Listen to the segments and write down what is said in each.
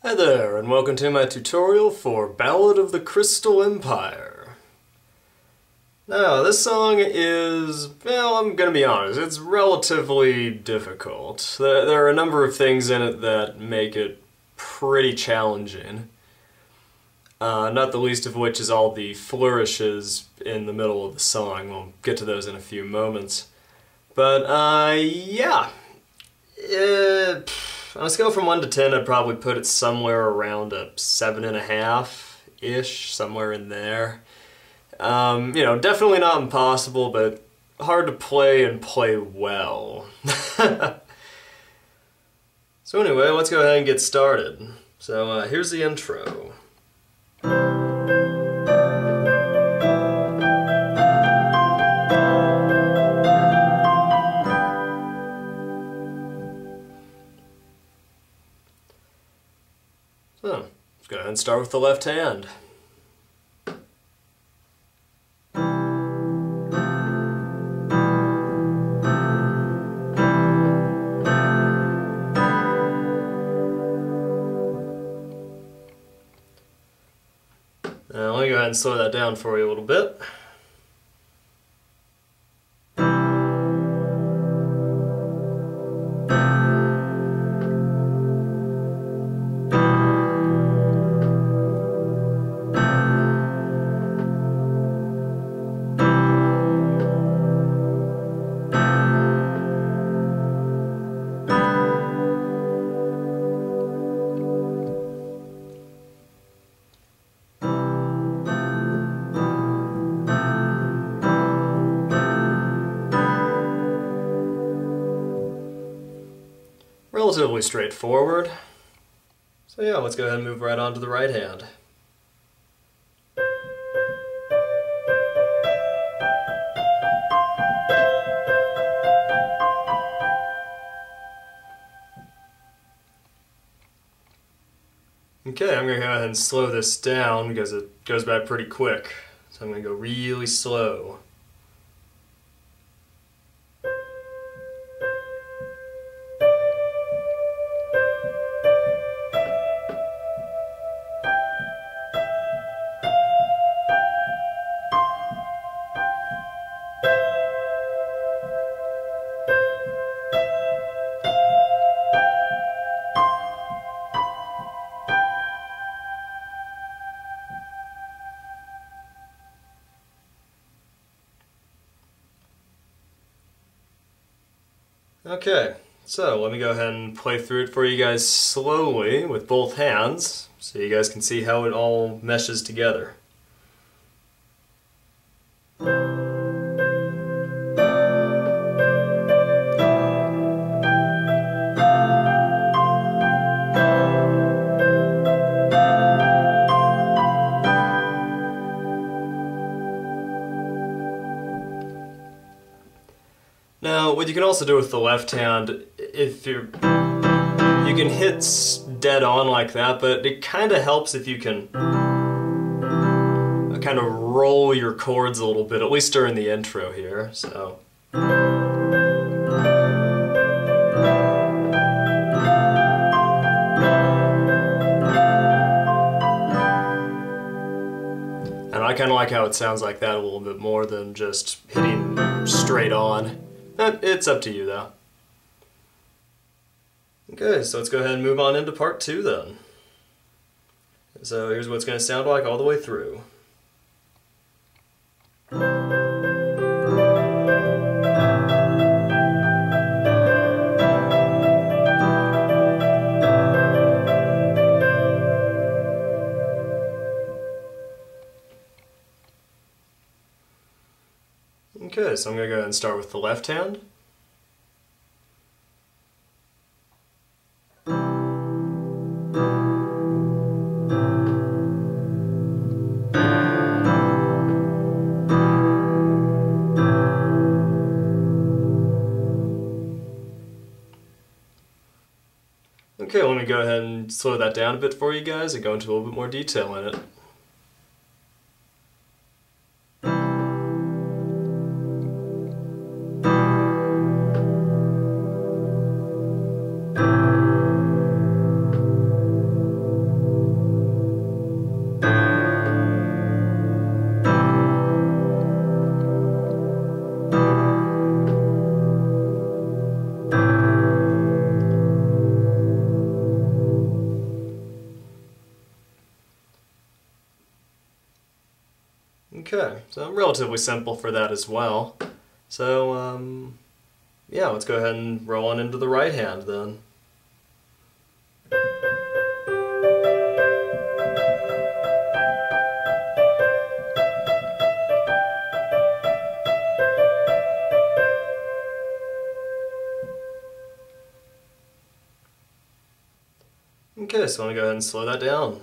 Hi there, and welcome to my tutorial for Ballad of the Crystal Empire. Now, this song is, well, I'm gonna be honest, it's relatively difficult. There are a number of things in it that make it pretty challenging. Not the least of which is all the flourishes in the middle of the song. We'll get to those in a few moments. But, yeah. On a scale from 1 to 10, I'd probably put it somewhere around a 7.5-ish, somewhere in there. You know, definitely not impossible, but hard to play and play well. So anyway, let's go ahead and get started. So here's the intro. So, let's go ahead and start with the left hand. Now, let me go ahead and slow that down for you a little bit. Relatively straightforward. So yeah, let's go ahead and move right on to the right hand. Okay, I'm going to go ahead and slow this down because it goes by pretty quick. So I'm going to go really slow. Okay, so let me go ahead and play through it for you guys slowly with both hands so you guys can see how it all meshes together. Now, what you can also do with the left hand, if you can hit dead on like that, but it kind of helps if you can kind of roll your chords a little bit, at least during the intro here, so. And I kind of like how it sounds like that a little bit more than just hitting straight on. It's up to you though. Okay, so let's go ahead and move on into part 2 then. So here's what it's going to sound like all the way through. Okay, so I'm going to go ahead and start with the left hand. Okay, let me go ahead and slow that down a bit for you guys and go into a little bit more detail in it. Okay, so relatively simple for that as well. So, yeah, let's go ahead and roll on into the right hand then. Okay, so I'm going to go ahead and slow that down.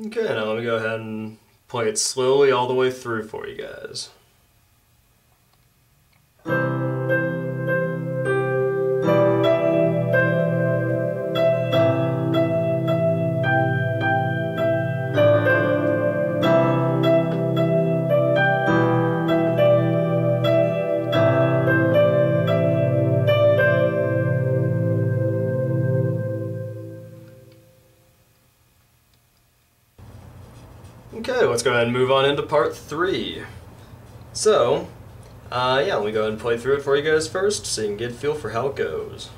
Okay, now let me go ahead and play it slowly all the way through for you guys. Okay, let's go ahead and move on into part 3. So, yeah, let me go ahead and play through it for you guys first so you can get a feel for how it goes.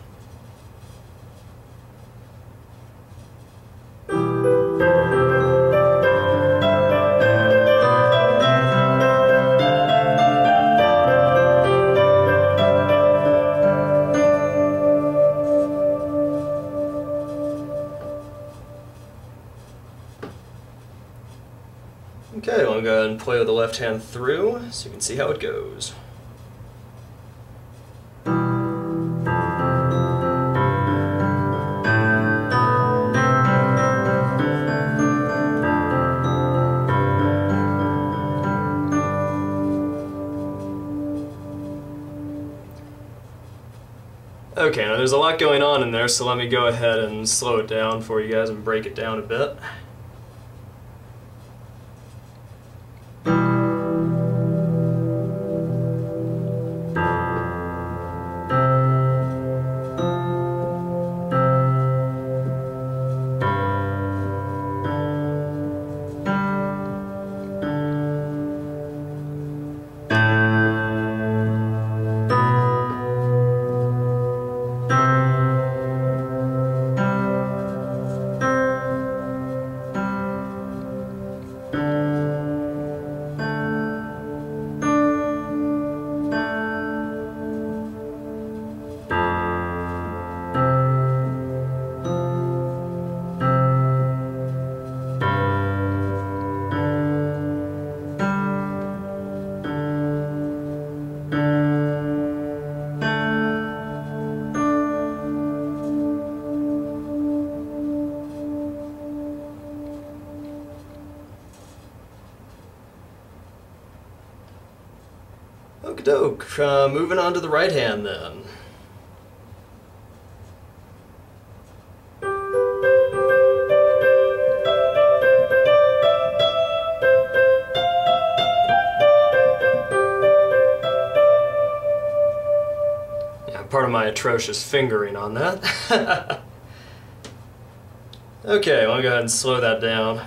Okay, I'm going to go ahead and play with the left hand through so you can see how it goes. Okay, now there's a lot going on in there, so let me go ahead and slow it down for you guys and break it down a bit. Okie doke, moving on to the right hand then. Yeah, part of my atrocious fingering on that. Okay, I'm gonna go ahead and slow that down.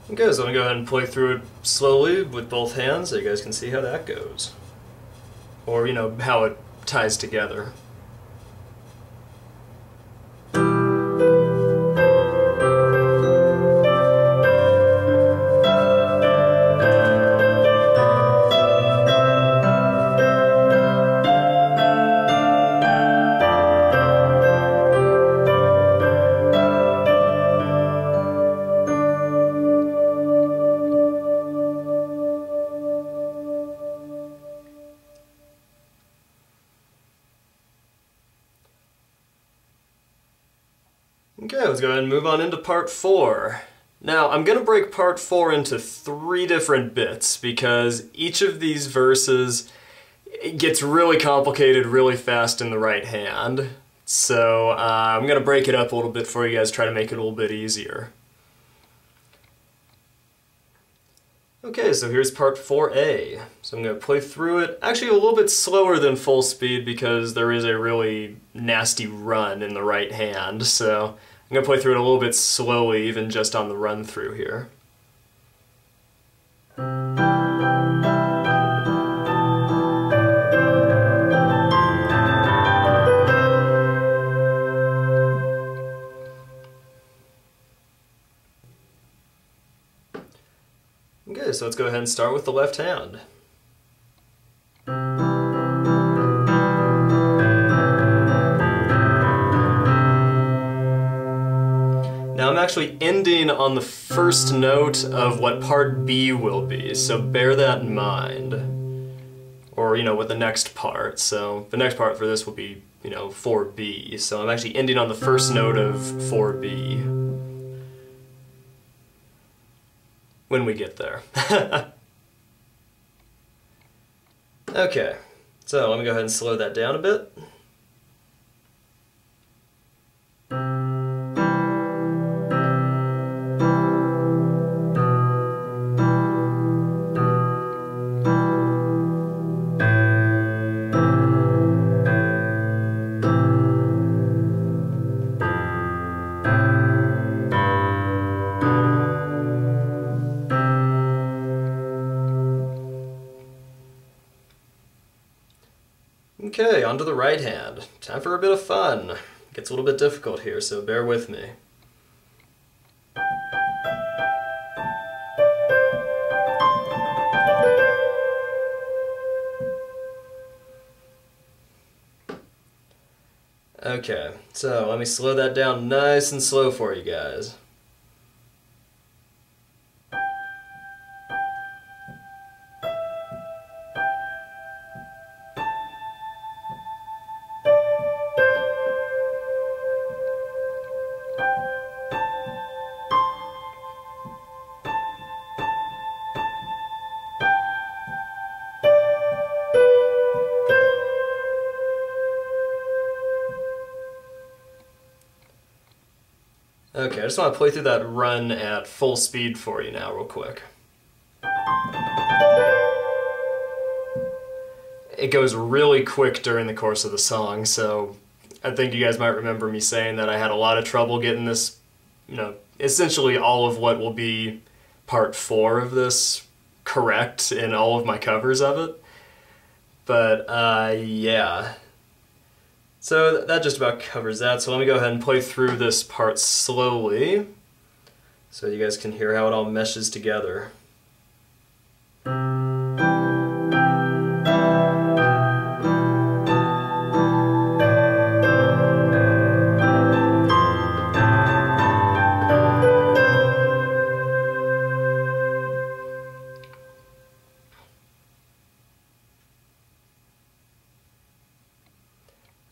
Okay, so I'm going to go ahead and play through it slowly with both hands so you guys can see how that goes. Or, you know, how it ties together. Okay, let's go ahead and move on into part 4. Now, I'm going to break part 4 into 3 different bits because each of these verses gets really complicated really fast in the right hand. So I'm going to break it up a little bit for you guys, try to make it a little bit easier. Okay, so here's part 4A. So I'm going to play through it, actually a little bit slower than full speed because there is a really nasty run in the right hand, so I'm going to play through it a little bit slowly, even just on the run through here. Okay, so let's go ahead and start with the left hand. Now I'm actually ending on the first note of what part B will be, so bear that in mind. Or, you know, with the next part. So the next part for this will be, you know, 4B. So I'm actually ending on the first note of 4B. When we get there. Okay, so let me go ahead and slow that down a bit. Okay, onto the right hand. Time for a bit of fun. It gets a little bit difficult here, so bear with me. Okay, so let me slow that down nice and slow for you guys. Okay, I just want to play through that run at full speed for you now real quick. It goes really quick during the course of the song, so I think you guys might remember me saying that I had a lot of trouble getting this, you know, essentially all of what will be part 4 of this correct in all of my covers of it. But, yeah. So that just about covers that, so let me go ahead and play through this part slowly so you guys can hear how it all meshes together.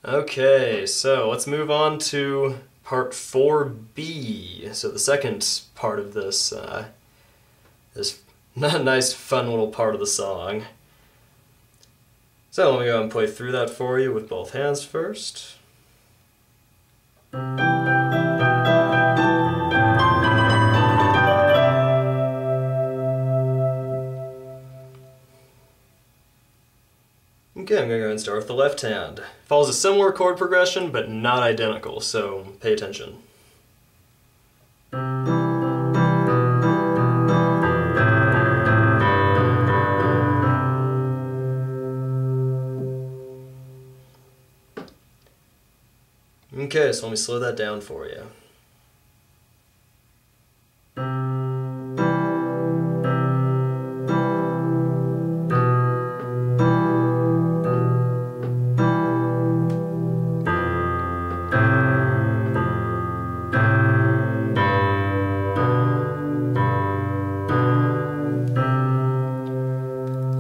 Okay, so let's move on to part 4B. So the second part of this, this nice fun little part of the song. So let me go and play through that for you with both hands first. Okay, I'm going to go ahead and start with the left hand. Follows a similar chord progression, but not identical, so pay attention. Okay, so let me slow that down for you.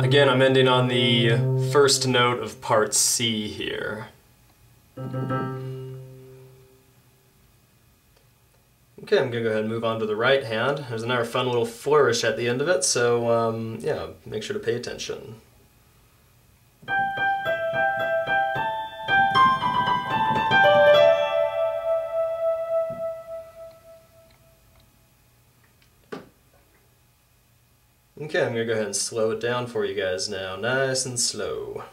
Again, I'm ending on the first note of part C here. Okay, I'm gonna go ahead and move on to the right hand. There's another fun little flourish at the end of it, so yeah, make sure to pay attention. Okay, I'm gonna go ahead and slow it down for you guys now, nice and slow.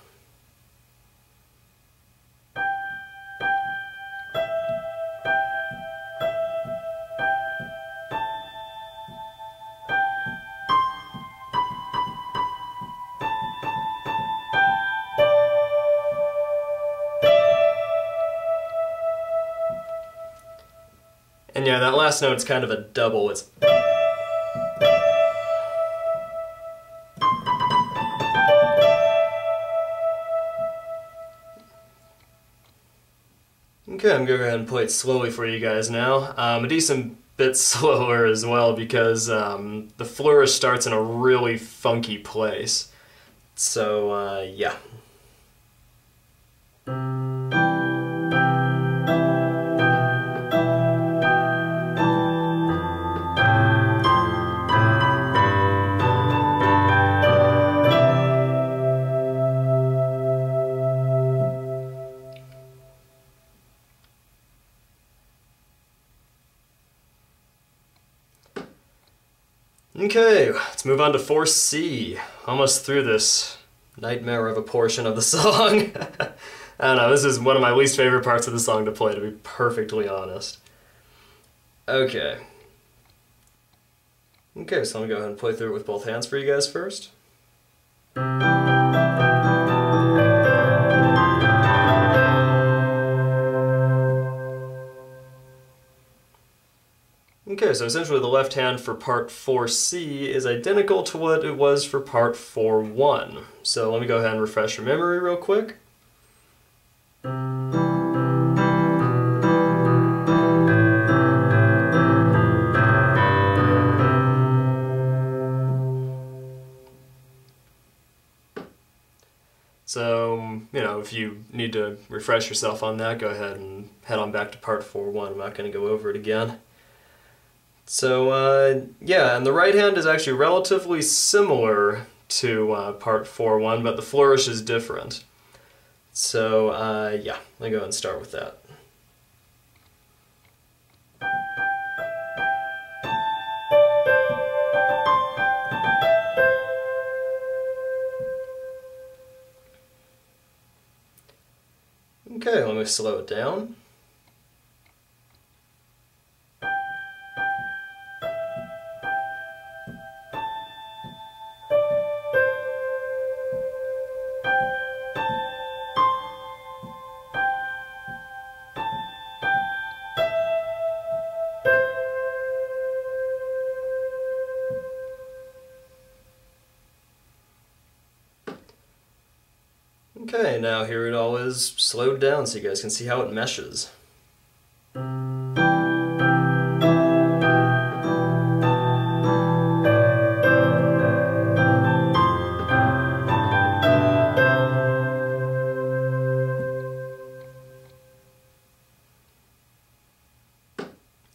And yeah, that last note's kind of a double. It's okay, I'm going to go ahead and play it slowly for you guys now. A decent bit slower as well because the flourish starts in a really funky place. So, yeah. Okay, let's move on to 4C. Almost through this nightmare of a portion of the song. I don't know, this is one of my least favorite parts of the song to play, to be perfectly honest. Okay. Okay, so I'm gonna go ahead and play through it with both hands for you guys first. Okay, so essentially the left hand for part 4C is identical to what it was for part 4-1. So let me go ahead and refresh your memory real quick. So, you know, if you need to refresh yourself on that, go ahead and head on back to part 4-1. I'm not going to go over it again. So, yeah, and the right hand is actually relatively similar to part 4-1, but the flourish is different. So, yeah, let me go ahead and start with that. Okay, let me slow it down. Okay, now here it all is slowed down so you guys can see how it meshes.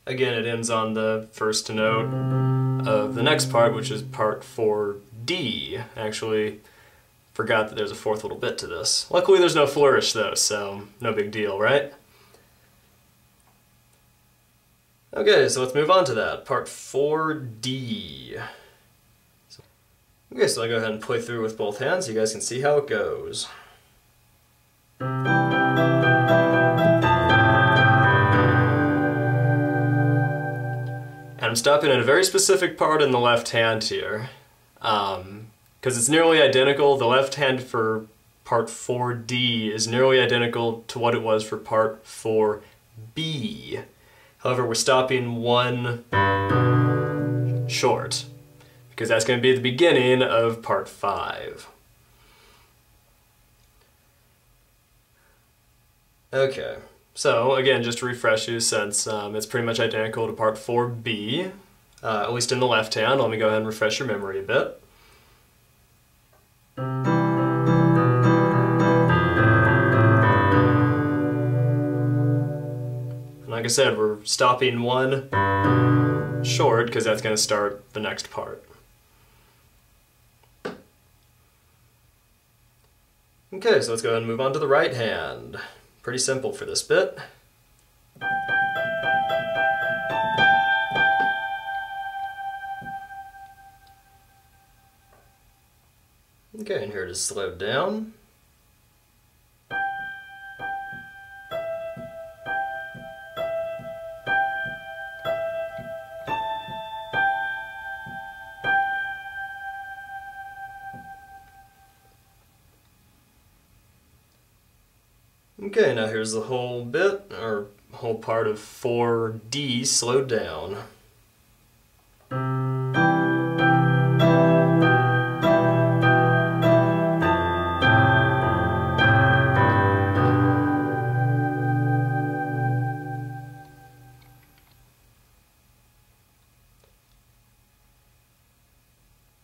Again, it ends on the first note of the next part, which is part 4D. Actually, forgot that there's a fourth little bit to this. Luckily there's no flourish though, so no big deal, right? Okay, so let's move on to that, part 4D. Okay, so I'll go ahead and play through with both hands so you guys can see how it goes. And I'm stopping at a very specific part in the left hand here. Because it's nearly identical. The left hand for part 4D is nearly identical to what it was for part 4 B. However, we're stopping one short, because that's going to be the beginning of part 5. Okay, so again, just to refresh you, since it's pretty much identical to part 4B, at least in the left hand, let me go ahead and refresh your memory a bit. And like I said, we're stopping one short because that's going to start the next part. Okay, so let's go ahead and move on to the right hand. Pretty simple for this bit. Okay, and here it is slowed down. Okay, now here's the whole bit, or whole part of 4D slowed down.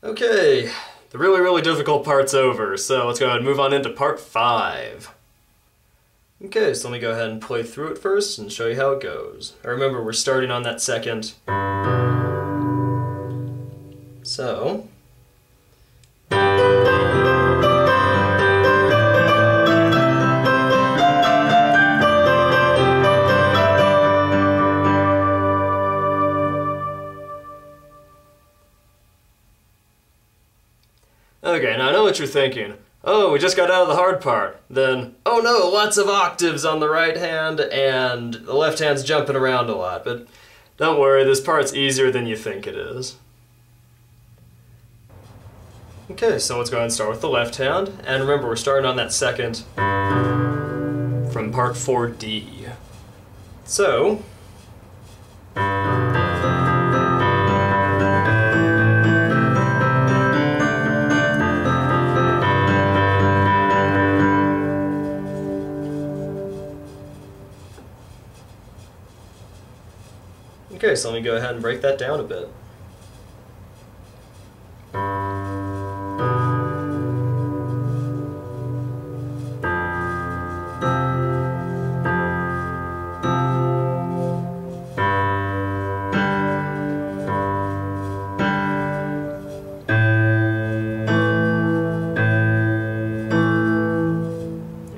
Okay, the really difficult part's over, so let's go ahead and move on into part 5. Okay, so let me go ahead and play through it first and show you how it goes. Remember, we're starting on that second. So. Okay, now I know what you're thinking. Oh, we just got out of the hard part. Then, oh no, lots of octaves on the right hand, and the left hand's jumping around a lot. But don't worry, this part's easier than you think it is. Okay, so let's go ahead and start with the left hand. And remember, we're starting on that second from part 4D. So. Okay, so let me go ahead and break that down a bit.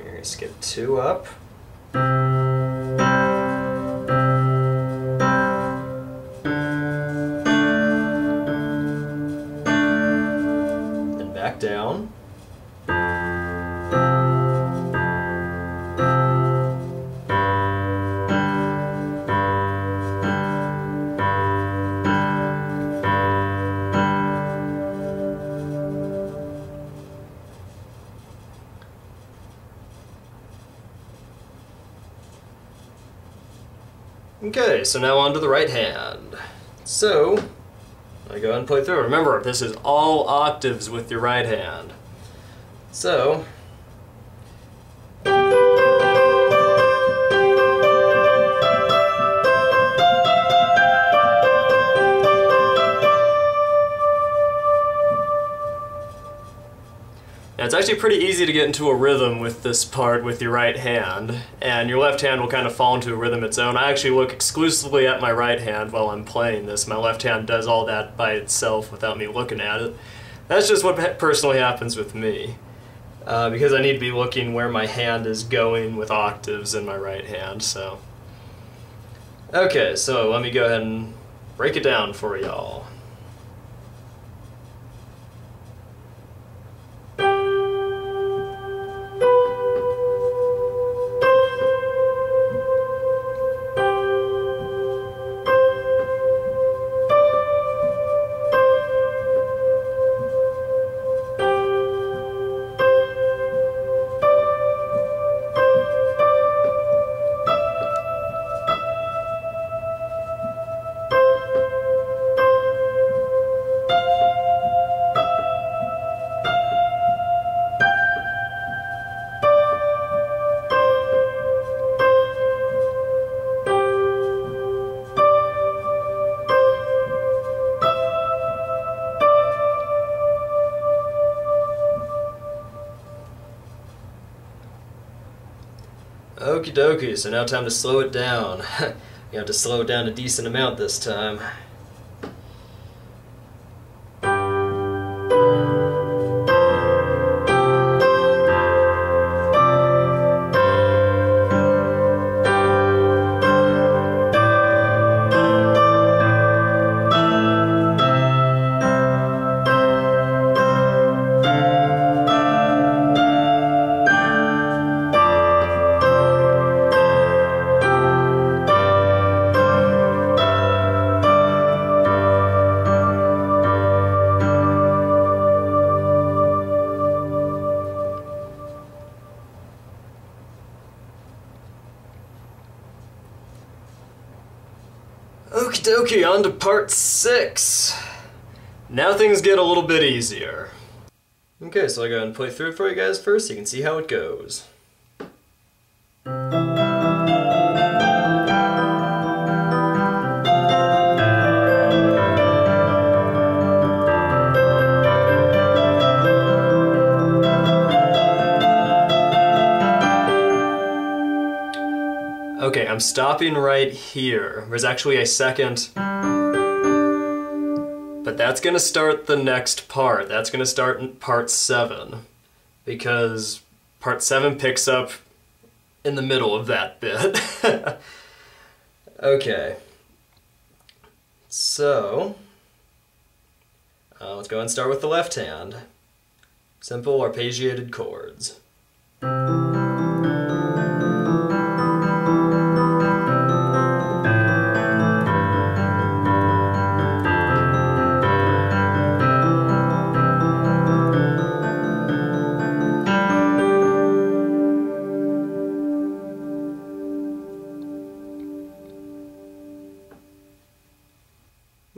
Here, skip 2 up. Down. Okay, so now on to the right hand. So, I go ahead and play through. Remember, this is all octaves with your right hand. So. Now, it's actually pretty easy to get into a rhythm with this part with your right hand, and your left hand will kind of fall into a rhythm its own. I actually look exclusively at my right hand while I'm playing this. My left hand does all that by itself without me looking at it. That's just what personally happens with me, because I need to be looking where my hand is going with octaves in my right hand, so. Okay, so let me go ahead and break it down for y'all. Okie dokie, so now time to slow it down. You have to slow it down a decent amount this time. Okie dokie, on to part 6. Now things get a little bit easier. Okay, so I'll go ahead and play through it for you guys first so you can see how it goes. Okay, I'm stopping right here. There's actually a second, but that's gonna start the next part. That's gonna start in part 7, because part 7 picks up in the middle of that bit. Okay, so let's go and start with the left hand. Simple arpeggiated chords.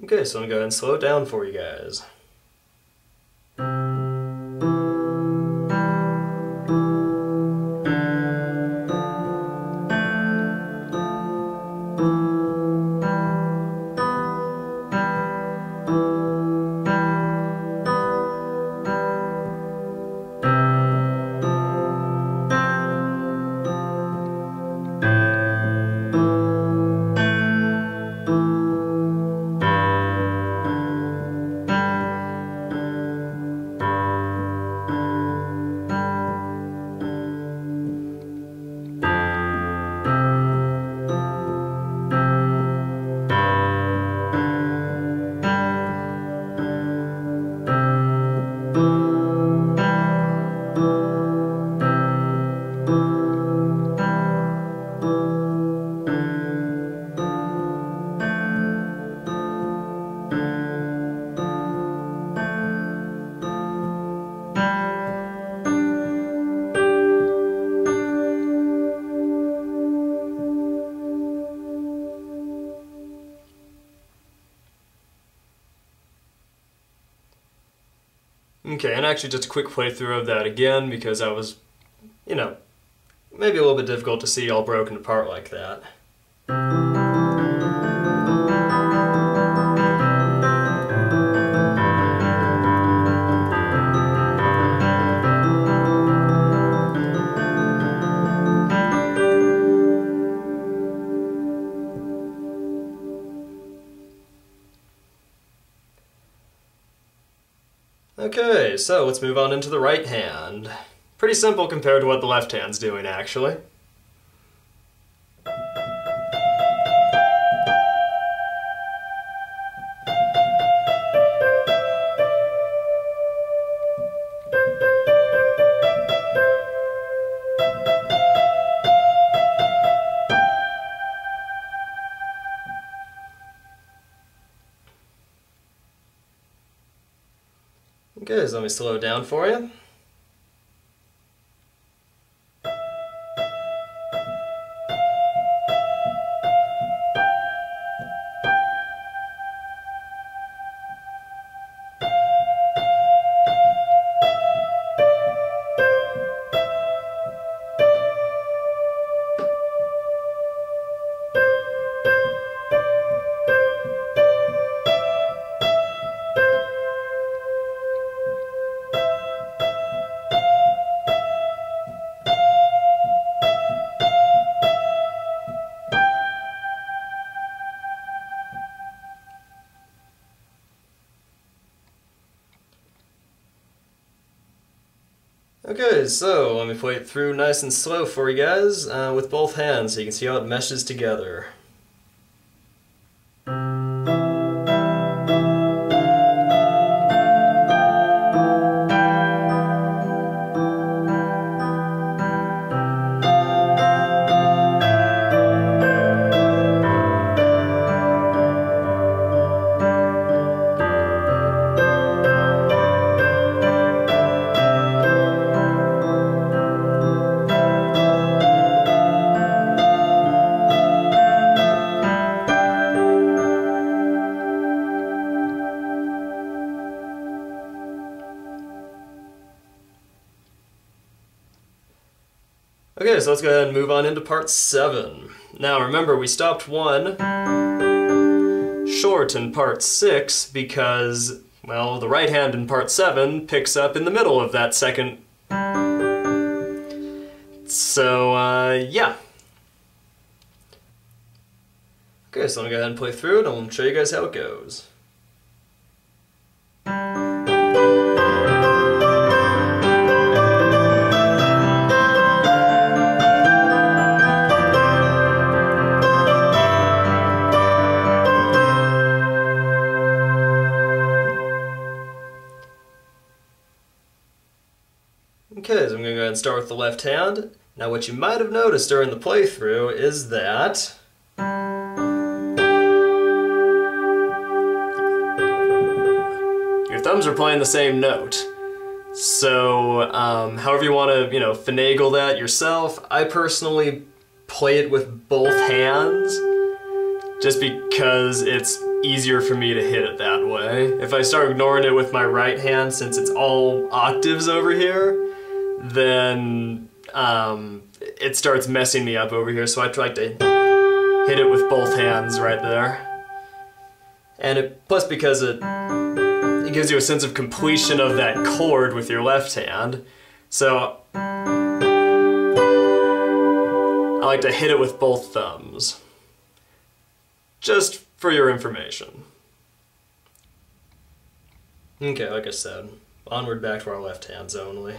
Okay, so I'm gonna go ahead and slow it down for you guys. Okay, and actually just a quick playthrough of that again, because I was, you know, maybe a little bit difficult to see all broken apart like that. Okay, so let's move on into the right hand. Pretty simple compared to what the left hand's doing, actually. Okay, so let me slow it down for you. Okay, so let me play it through nice and slow for you guys with both hands so you can see how it meshes together. Okay, so let's go ahead and move on into part 7. Now remember, we stopped one short in part 6 because, well, the right hand in part 7 picks up in the middle of that second. So, yeah. Okay, so I'm gonna go ahead and play through it and I'll show you guys how it goes. Okay, so I'm going to go ahead and start with the left hand. Now what you might have noticed during the playthrough is that your thumbs are playing the same note. So however you want to, finagle that yourself, I personally play it with both hands just because it's easier for me to hit it that way. If I start ignoring it with my right hand, since it's all octaves over here, then it starts messing me up over here, so I try to hit it with both hands right there. And plus because it gives you a sense of completion of that chord with your left hand, so I like to hit it with both thumbs. Just for your information. Okay, like I said, onward back to our left hands only.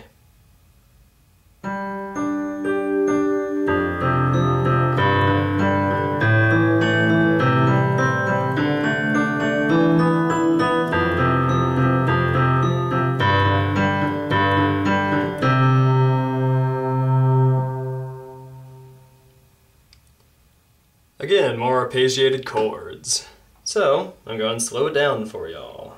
Again, more arpeggiated chords. So, I'm going to slow it down for y'all.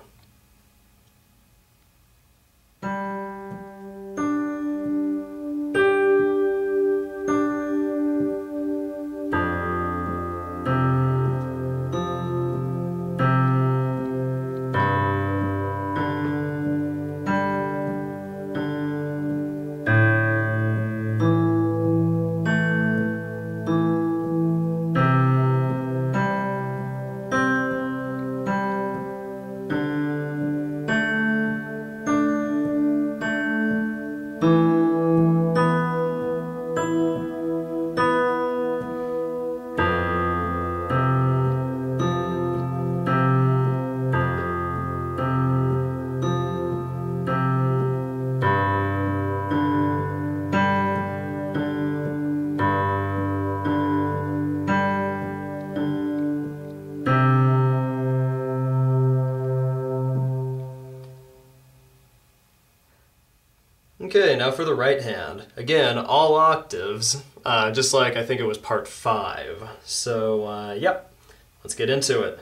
Okay, now for the right hand. Again, all octaves, just like I think it was part 5. So, yep, let's get into it.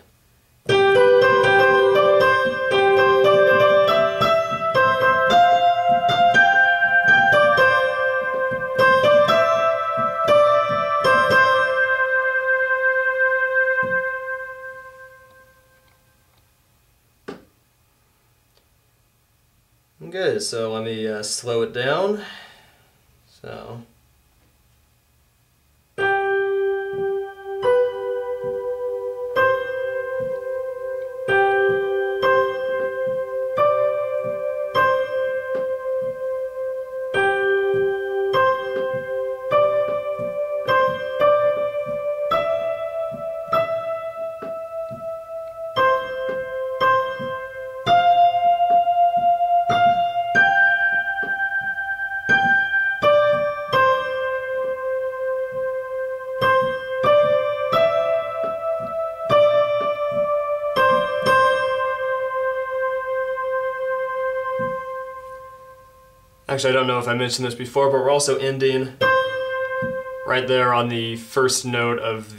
Good, so let me slow it down. So. Actually, I don't know if I mentioned this before, but we're also ending right there on the first note of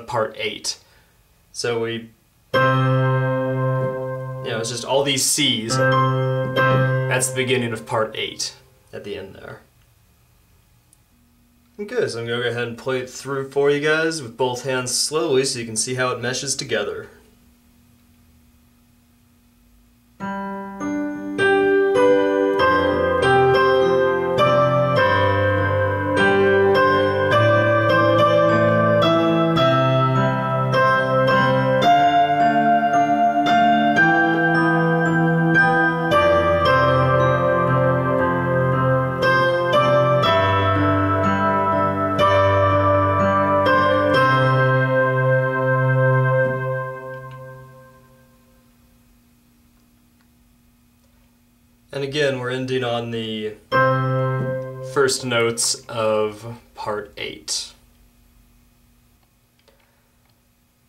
part 8. So we, it's just all these C's. That's the beginning of part 8 at the end there. Okay, so I'm going to go ahead and play it through for you guys with both hands slowly so you can see how it meshes together. And again, we're ending on the first notes of part 8.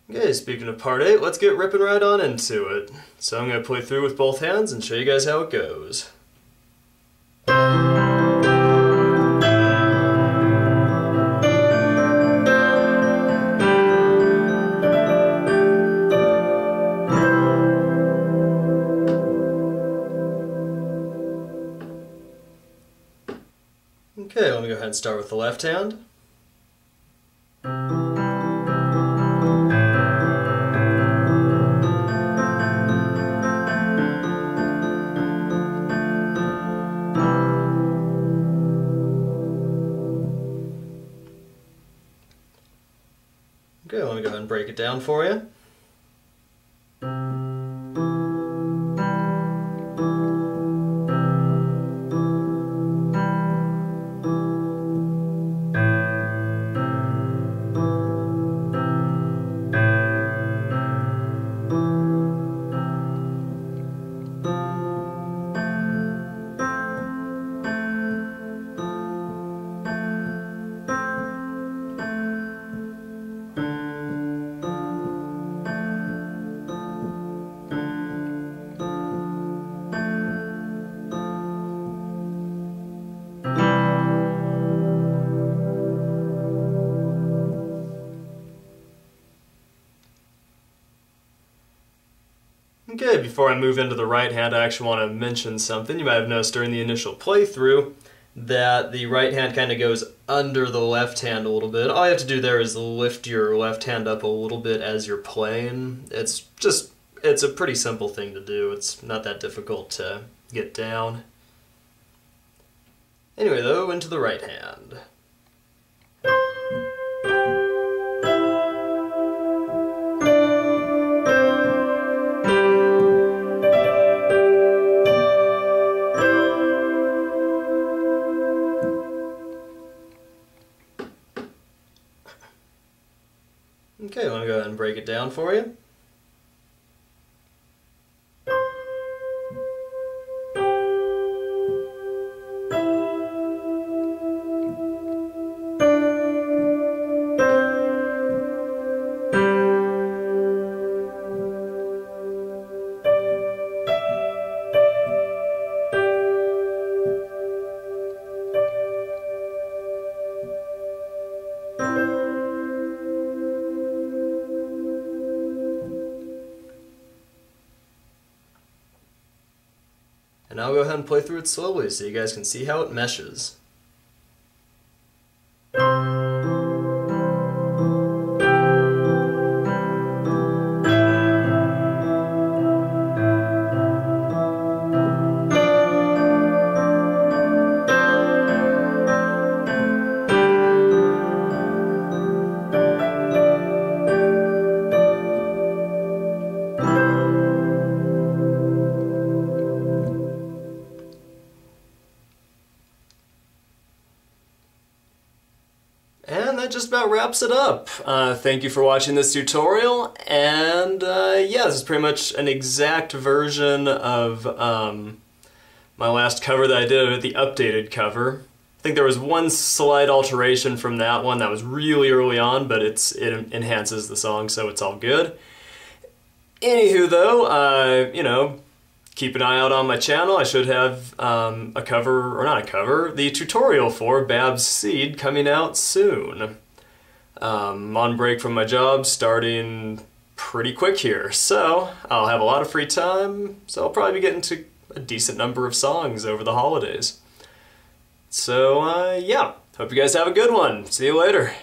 Okay, speaking of part 8, let's get ripping right on into it. So I'm going to play through with both hands and show you guys how it goes. Okay, let me go ahead and start with the left hand. Okay, let me go ahead and break it down for you. Okay, before I move into the right hand, I actually want to mention something. You might have noticed during the initial playthrough that the right hand kind of goes under the left hand a little bit. All you have to do there is lift your left hand up a little bit as you're playing. It's a pretty simple thing to do. It's not that difficult to get down. Anyway though, into the right hand. Okay, let me go ahead and break it down for you. And I'll go ahead and play through it slowly so you guys can see how it meshes. And that just about wraps it up. Thank you for watching this tutorial, and yeah, this is pretty much an exact version of my last cover that I did, the updated cover. I think there was one slight alteration from that one that was really early on, but it enhances the song, so it's all good. Anywho though, you know, keep an eye out on my channel. I should have a cover, or not a cover, the tutorial for Bab's Seed coming out soon. I'm on break from my job starting pretty quick here, so I'll have a lot of free time, so I'll probably be getting to a decent number of songs over the holidays. So yeah, hope you guys have a good one. See you later.